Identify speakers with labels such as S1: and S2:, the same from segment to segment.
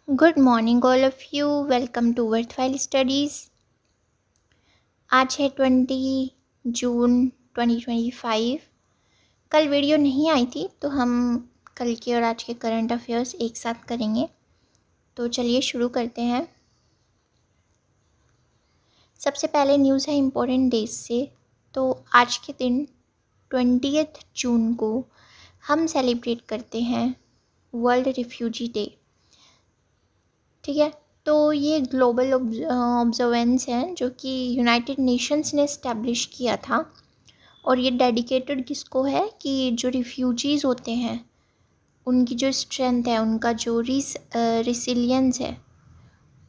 S1: Good morning all of you. Welcome to worthwhile studies. आज है 20 जून 2025। कल वीडियो नहीं आई थी तो हम कल के और आज के करंट अफेयर्स एक साथ करेंगे। तो चलिए शुरू करते हैं। सबसे पहले न्यूज़ है इम्पोर्टेंट डेज से। तो आज के दिन 20 जून को हम सेलिब्रेट करते हैं वर्ल्ड रिफ्यूजी डे। ठीक है, तो ये ग्लोबल ऑब्जर्वेंस है जो कि यूनाइटेड नेशंस ने इस्टेब्लिश किया था। और ये डेडिकेटेड किसको है कि जो रिफ्यूजीज़ होते हैं उनकी जो स्ट्रेंथ है, उनका जो रिसिलियंस है,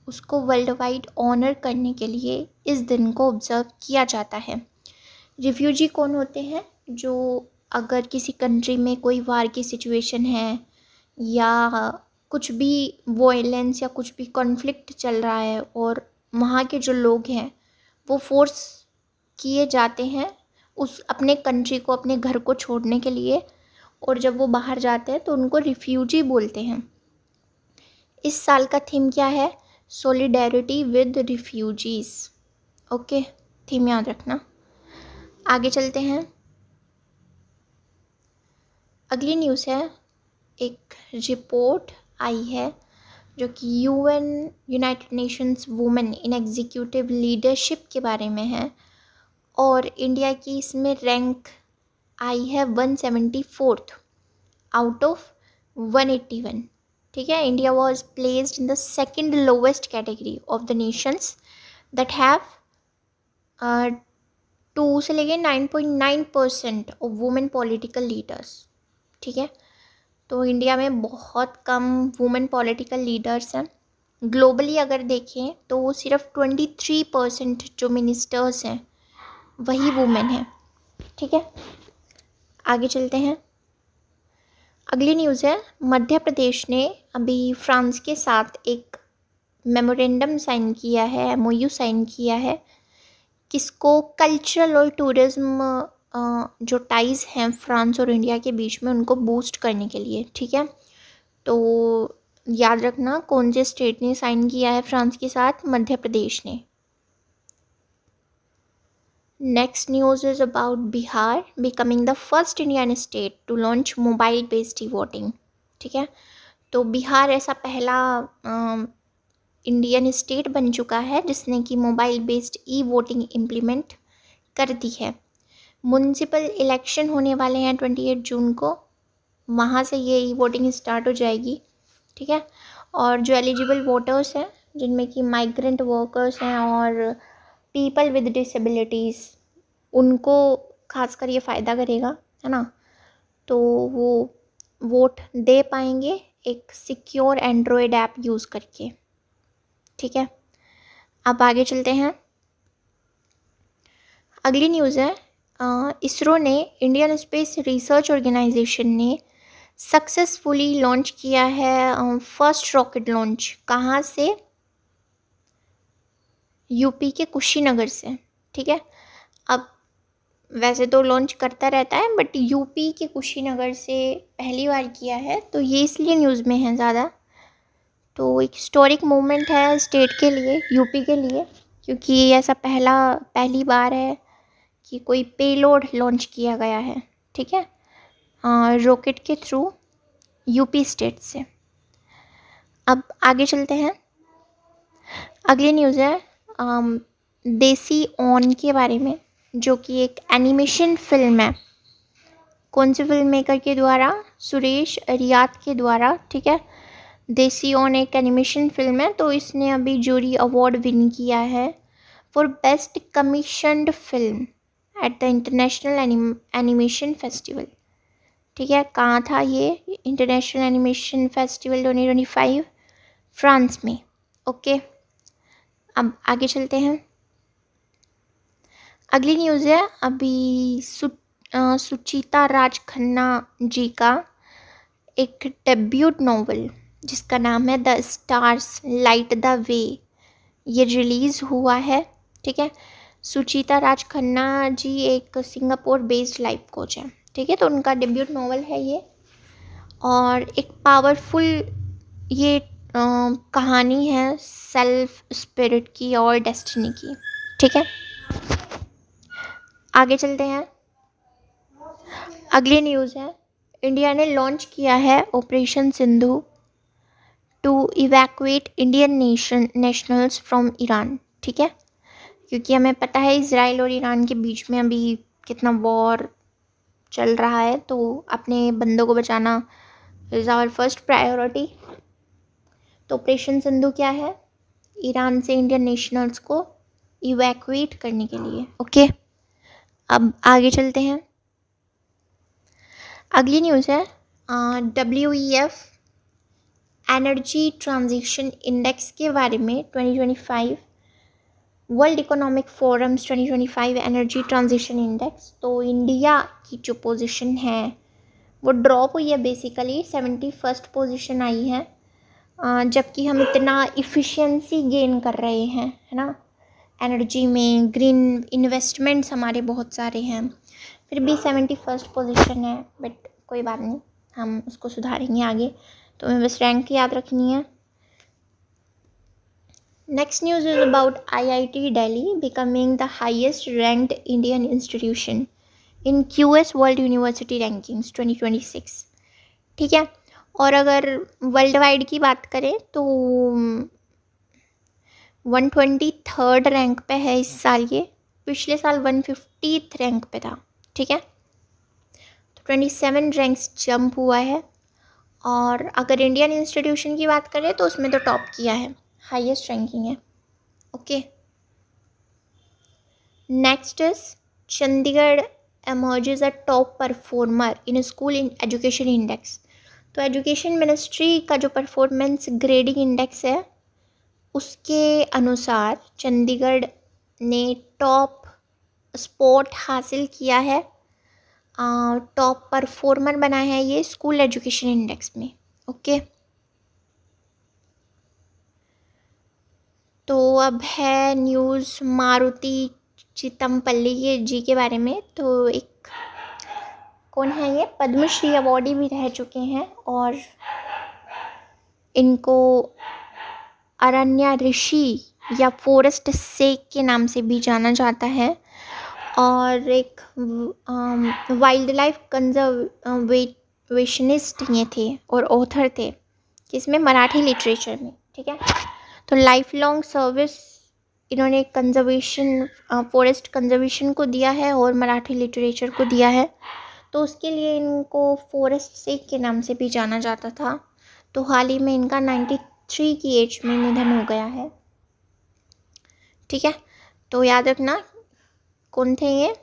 S1: उसको वर्ल्ड वाइड ऑनर करने के लिए इस दिन को ऑब्ज़र्व किया जाता है। रिफ्यूजी कौन होते हैं? जो अगर किसी कंट्री में कोई वार की सिचुएशन है या कुछ भी वॉयलेंस या कुछ भी कॉन्फ्लिक्ट चल रहा है और वहाँ के जो लोग हैं वो फोर्स किए जाते हैं उस अपने कंट्री को, अपने घर को छोड़ने के लिए, और जब वो बाहर जाते हैं तो उनको रिफ्यूजी बोलते हैं। इस साल का थीम क्या है? Solidarity with refugees. Okay, theme याद रखना। आगे चलते हैं। अगली न्यूज़ है, एक रिपोर्ट आई है जो कि UN United Nations women in executive leadership के बारे में है। और इंडिया की इसमें रैंक आई है 174th आउट ऑफ 181। ठीक है, India was placed in the second lowest category of the Nations that have 2 से लेके 9.9% ऑफ वुमेन पॉलिटिकल लीडर्स। ठीक है, तो इंडिया में बहुत कम वुमेन पॉलिटिकल लीडर्स हैं। ग्लोबली अगर देखें तो वो सिर्फ 23% जो मिनिस्टर्स हैं वही वुमेन हैं। ठीक है, आगे चलते हैं। अगली न्यूज़ है, मध्य प्रदेश ने अभी फ्रांस के साथ एक मेमोरेंडम साइन किया है, एमओयू साइन किया है। किसको? कल्चरल और टूरिज़्म जो टाइज़ हैं फ्रांस और इंडिया के बीच में उनको बूस्ट करने के लिए। ठीक है, तो याद रखना कौन से स्टेट ने साइन किया है फ्रांस के साथ? मध्य प्रदेश ने। Next news is about Bihar becoming the first Indian state to launch mobile based e voting. ठीक है, तो बिहार ऐसा पहला इंडियन स्टेट बन चुका है जिसने कि mobile based e voting implement कर दी है। म्युनिसिपल इलेक्शन होने वाले हैं 28 जून को, वहाँ से ये ई वोटिंग स्टार्ट हो जाएगी। ठीक है, और जो एलिजिबल वोटर्स हैं जिनमें कि माइग्रेंट वर्कर्स हैं और पीपल विद डिसेबिलिटीज़, उनको खासकर ये फ़ायदा करेगा, है ना। तो वो वोट दे पाएंगे एक सिक्योर एंड्रॉयड ऐप यूज़ करके। ठीक है, अब आगे चलते हैं। अगली न्यूज़ है, इसरो ने, इंडियन स्पेस रिसर्च ऑर्गेनाइजेशन ने सक्सेसफुली लॉन्च किया है फर्स्ट रॉकेट लॉन्च। कहाँ से? यूपी के कुशीनगर से। ठीक है, अब वैसे तो लॉन्च करता रहता है बट यूपी के कुशीनगर से पहली बार किया है, तो ये इसलिए न्यूज़ में है ज़्यादा। तो एक हिस्टोरिक मोमेंट है स्टेट के लिए, यूपी के लिए, क्योंकि ऐसा पहली बार है कि कोई पेलोड लॉन्च किया गया है। ठीक है, रॉकेट के थ्रू यूपी स्टेट से। अब आगे चलते हैं। अगली न्यूज़ है देसी ऑन के बारे में, जो कि एक एनिमेशन फिल्म है। कौन सी फिल्म मेकर के द्वारा? सुरेश रियात के द्वारा। ठीक है, देसी ऑन एक एनिमेशन फिल्म है, तो इसने अभी जूरी अवार्ड विन किया है for best commissioned film at the international animation festival. ठीक है, कहाँ था ये इंटरनेशनल एनिमेशन फेस्टिवल 2025? फ्रांस में। ओके, अब आगे चलते हैं। अगली न्यूज़ है, अभी सुचिता राज खन्ना जी का एक डेब्यूट नॉवल जिसका नाम है the stars light the way, ये रिलीज़ हुआ है। ठीक है, सुचिता राज खन्ना जी एक सिंगापुर बेस्ड लाइफ कोच है। ठीक है, तो उनका डेब्यूट नॉवल है ये, और एक पावरफुल ये कहानी है सेल्फ स्पिरिट की और डेस्टिनी की। ठीक है, आगे चलते हैं। अगली न्यूज़ है, इंडिया ने लॉन्च किया है operation Sindhu to evacuate Indian nationals from Iran. ठीक है, क्योंकि हमें पता है इजराइल और ईरान के बीच में अभी कितना वॉर चल रहा है, तो अपने बंदों को बचाना इज़ आवर फर्स्ट प्रायोरिटी। तो ऑपरेशन सिंधु क्या है? ईरान से इंडियन नेशनल्स को इवैक्यूएट करने के लिए। ओके, अब आगे चलते हैं। अगली न्यूज़ है WEF एनर्जी ट्रांजिशन इंडेक्स के बारे में। 2025 world economic forums 2025 energy transition index. तो इंडिया की जो पोजीशन है वो ड्रॉप हुई है, बेसिकली 71st पोजीशन आई है, जबकि हम इतना इफ़िशियंसी गेन कर रहे हैं, है ना, एनर्जी में ग्रीन इन्वेस्टमेंट्स हमारे बहुत सारे हैं, फिर भी 71st पोजीशन है। बट कोई बात नहीं, हम उसको सुधारेंगे आगे। तो हमें बस रैंक याद रखनी है। Next news is about IIT Delhi becoming the highest ranked Indian institution in QS world university rankings 2026। ठीक है, और अगर वर्ल्ड वाइड की बात करें तो 123rd रैंक पे है इस साल ये, पिछले साल 150th रैंक पे था। ठीक है, तो 27 रैंक्स जंप हुआ है। और अगर इंडियन इंस्टीट्यूशन की बात करें तो उसमें तो टॉप किया है, हाईएस्ट रैंकिंग है। Okay, next is Chandigarh emerges a top performer in school in education index. तो एजुकेशन मिनिस्ट्री का जो परफॉर्मेंस ग्रेडिंग इंडेक्स है उसके अनुसार चंडीगढ़ ने टॉप स्पॉट हासिल किया है, टॉप परफॉर्मर बना है ये स्कूल एजुकेशन इंडेक्स में। ओके, तो अब है न्यूज़ मारुति चितमपल्ली जी के बारे में। तो एक कौन है ये, पद्मश्री अवॉर्डी भी रह चुके हैं और इनको अरण्य ऋषि या फॉरेस्ट सेक के नाम से भी जाना जाता है, और एक वाइल्ड लाइफ कंजर्वेशनिस्ट ये थे और ऑथर थे, किसमें, मराठी लिटरेचर में। ठीक है, तो लाइफ लॉन्ग सर्विस इन्होंने कंजर्वेशन फॉरेस्ट कंजर्वेशन को दिया है और मराठी लिटरेचर को दिया है, तो उसके लिए इनको फॉरेस्ट सेक के नाम से भी जाना जाता था। तो हाल ही में इनका 93 की एज में निधन हो गया है। ठीक है, तो याद रखना कौन थे ये,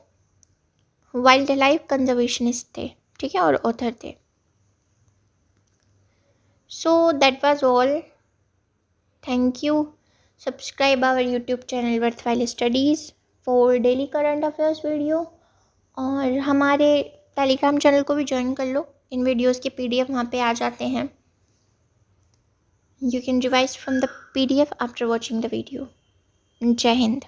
S1: वाइल्ड लाइफ कंजर्वेशनिस्ट थे। ठीक है, और ऑथर थे। So that was all, thank you. Subscribe our YouTube channel worthwhile studies for daily current affairs video, और हमारे टेलीग्राम चैनल को भी ज्वाइन कर लो, इन वीडियोस के PDF वहाँ पे आ जाते हैं। You can revise from the PDF after watching the video. जय हिंद।